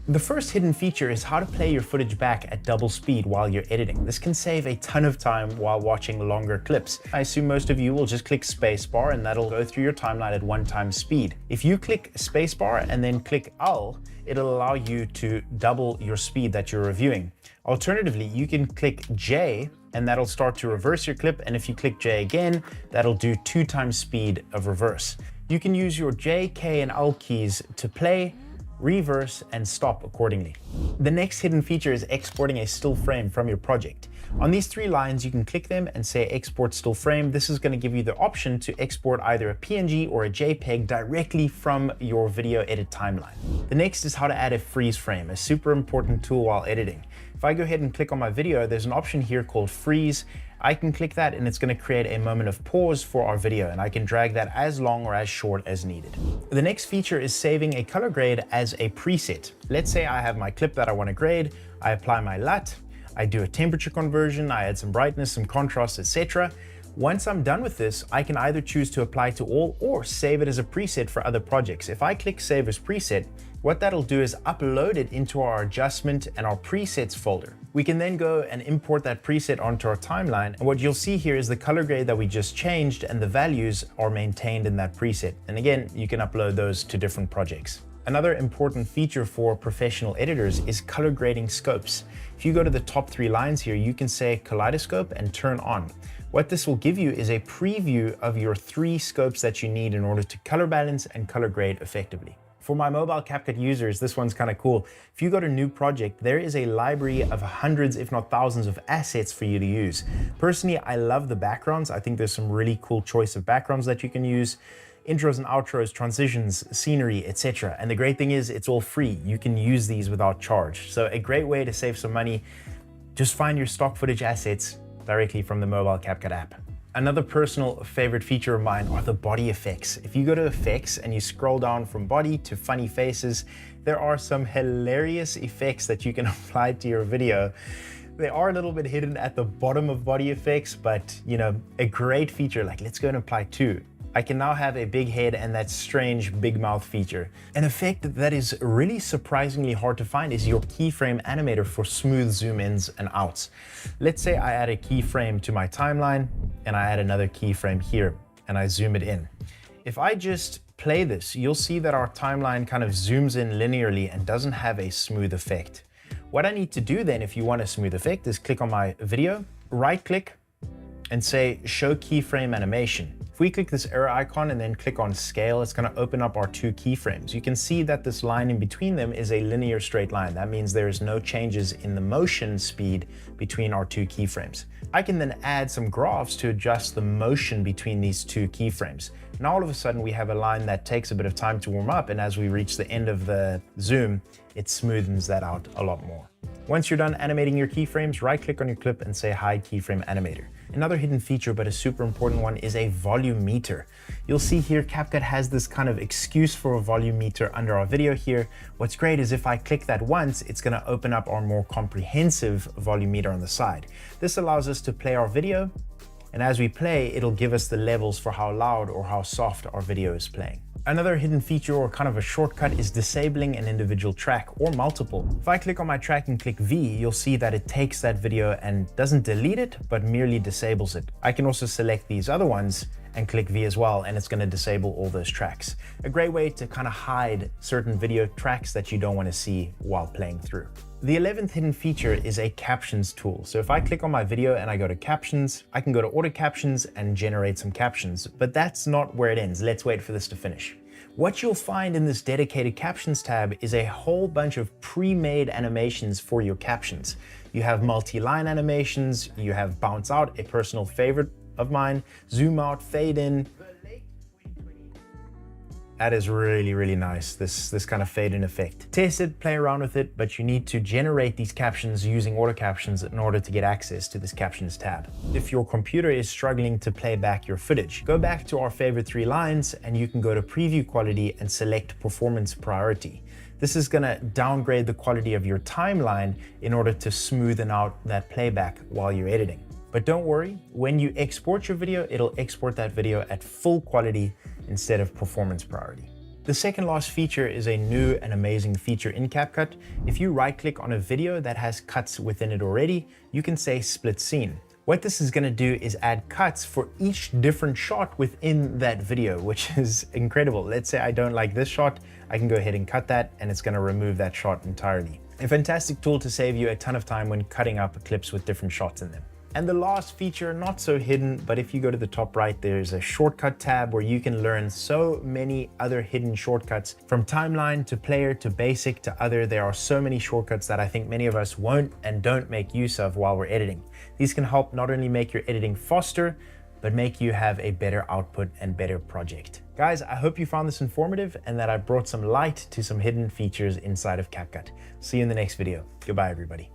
The first hidden feature is how to play your footage back at double speed while you're editing. This can save a ton of time while watching longer clips. I assume most of you will just click spacebar and that'll go through your timeline at 1x speed. If you click spacebar and then click L, it'll allow you to double your speed that you're reviewing. Alternatively, you can click J and that'll start to reverse your clip. And if you click J again, that'll do 2x speed of reverse. You can use your J, K, and L keys to play, reverse, and stop accordingly. The next hidden feature is exporting a still frame from your project. On these three lines, you can click them and say export still frame. This is going to give you the option to export either a PNG or a JPEG directly from your video edit timeline. The next is how to add a freeze frame, a super important tool while editing. If I go ahead and click on my video, there's an option here called freeze. I can click that and it's going to create a moment of pause for our video, and I can drag that as long or as short as needed. The next feature is saving a color grade as a preset. Let's say I have my clip that I want to grade. I apply my LUT, I do a temperature conversion, I add some brightness, some contrast, etc. Once I'm done with this, I can either choose to apply to all or save it as a preset for other projects. If I click Save as Preset, what that'll do is upload it into our adjustment and our presets folder. We can then go and import that preset onto our timeline. And what you'll see here is the color grade that we just changed and the values are maintained in that preset. And again, you can upload those to different projects. Another important feature for professional editors is color grading scopes. If you go to the top three lines here, you can say kaleidoscope and turn on. What this will give you is a preview of your three scopes that you need in order to color balance and color grade effectively. For my mobile CapCut users, this one's kind of cool. If you go to new project, there is a library of hundreds, if not thousands of assets for you to use. Personally, I love the backgrounds. I think there's some really cool choice of backgrounds that you can use. Intros and outros, transitions, scenery, etc. And the great thing is it's all free. You can use these without charge. So a great way to save some money, just find your stock footage assets directly from the mobile CapCut app. Another personal favorite feature of mine are the body effects. If you go to effects and you scroll down from body to funny faces, there are some hilarious effects that you can apply to your video. They are a little bit hidden at the bottom of body effects, but you know, a great feature, like let's go and apply two. I can now have a big head and that strange big mouth feature. An effect that is really surprisingly hard to find is your keyframe animator for smooth zoom ins and outs. Let's say I add a keyframe to my timeline and I add another keyframe here and I zoom it in. If I just play this, you'll see that our timeline kind of zooms in linearly and doesn't have a smooth effect. What I need to do then, if you want a smooth effect, is click on my video, right click and say show keyframe animation. If we click this arrow icon and then click on scale, it's going to open up our two keyframes. You can see that this line in between them is a linear straight line. That means there is no changes in the motion speed between our two keyframes. I can then add some graphs to adjust the motion between these two keyframes. Now all of a sudden we have a line that takes a bit of time to warm up, and as we reach the end of the zoom, it smoothens that out a lot more. Once you're done animating your keyframes, right click on your clip and say hide keyframe animator. Another hidden feature, but a super important one, is a volume meter. You'll see here CapCut has this kind of excuse for a volume meter under our video here. What's great is if I click that once, it's going to open up our more comprehensive volume meter on the side. This allows us to play our video, and as we play, it'll give us the levels for how loud or how soft our video is playing. Another hidden feature, or kind of a shortcut, is disabling an individual track or multiple. If I click on my track and click V, you'll see that it takes that video and doesn't delete it, but merely disables it. I can also select these other ones and click V as well, and it's going to disable all those tracks. A great way to kind of hide certain video tracks that you don't want to see while playing through. The 11th hidden feature is a captions tool. So if I click on my video and I go to captions, I can go to auto captions and generate some captions, but that's not where it ends. Let's wait for this to finish. What you'll find in this dedicated captions tab is a whole bunch of pre-made animations for your captions. You have multi-line animations, you have bounce out, a personal favorite of mine, zoom out, fade in. That is really, really nice, this kind of fade in effect. Test it, play around with it, but you need to generate these captions using auto captions in order to get access to this captions tab. If your computer is struggling to play back your footage, go back to our favorite three lines and you can go to preview quality and select performance priority. This is gonna downgrade the quality of your timeline in order to smoothen out that playback while you're editing. But don't worry, when you export your video, it'll export that video at full quality instead of performance priority. The second last feature is a new and amazing feature in CapCut. If you right-click on a video that has cuts within it already, you can say split scene. What this is going to do is add cuts for each different shot within that video, which is incredible. Let's say I don't like this shot, I can go ahead and cut that, and it's going to remove that shot entirely. A fantastic tool to save you a ton of time when cutting up clips with different shots in them. And the last feature, not so hidden, but if you go to the top right, there's a shortcut tab where you can learn so many other hidden shortcuts from timeline to player to basic to other. There are so many shortcuts that I think many of us won't and don't make use of while we're editing. These can help not only make your editing faster, but make you have a better output and better project. Guys, I hope you found this informative and that I brought some light to some hidden features inside of CapCut. See you in the next video. Goodbye, everybody.